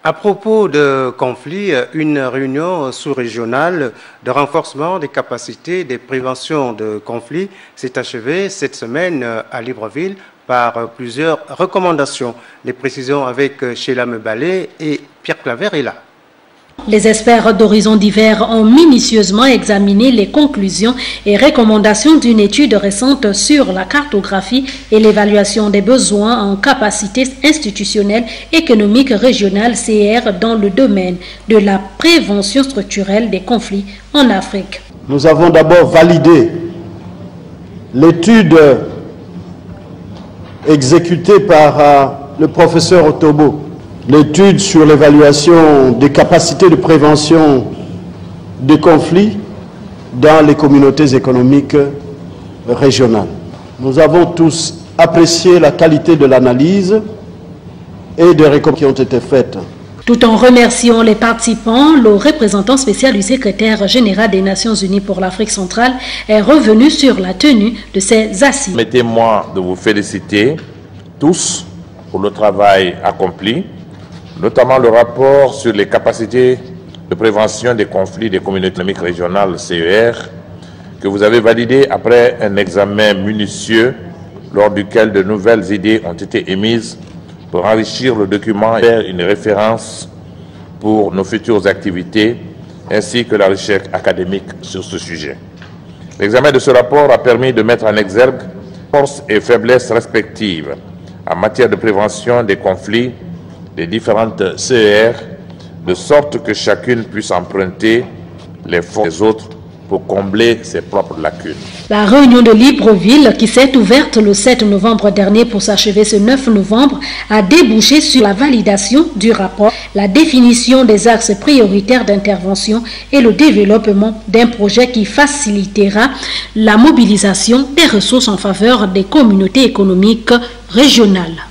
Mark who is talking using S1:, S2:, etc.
S1: À propos de conflits, une réunion sous-régionale de renforcement des capacités de prévention de conflits s'est achevée cette semaine à Libreville par plusieurs recommandations. Les précisions avec Sheila Mebalé et Pierre Claver est là.
S2: Les experts d'horizons divers ont minutieusement examiné les conclusions et recommandations d'une étude récente sur la cartographie et l'évaluation des besoins en capacités institutionnelles économiques régionales CR dans le domaine de la prévention structurelle des conflits en Afrique.
S3: Nous avons d'abord validé l'étude exécutée par le professeur Otobo, l'étude sur l'évaluation des capacités de prévention des conflits dans les communautés économiques régionales. Nous avons tous apprécié la qualité de l'analyse et des recommandations qui ont été faites.
S2: Tout en remerciant les participants, le représentant spécial du secrétaire général des Nations Unies pour l'Afrique centrale est revenu sur la tenue de ces assises.
S4: Permettez-moi de vous féliciter tous pour le travail accompli, notamment le rapport sur les capacités de prévention des conflits des communautés économiques régionales CER, que vous avez validé après un examen minutieux lors duquel de nouvelles idées ont été émises pour enrichir le document et faire une référence pour nos futures activités, ainsi que la recherche académique sur ce sujet. L'examen de ce rapport a permis de mettre en exergue forces et faiblesses respectives en matière de prévention des conflits des différentes CER, de sorte que chacune puisse emprunter les forces des autres pour combler ses propres lacunes.
S2: La réunion de Libreville, qui s'est ouverte le 7 novembre dernier pour s'achever ce 9 novembre, a débouché sur la validation du rapport, la définition des axes prioritaires d'intervention et le développement d'un projet qui facilitera la mobilisation des ressources en faveur des communautés économiques régionales.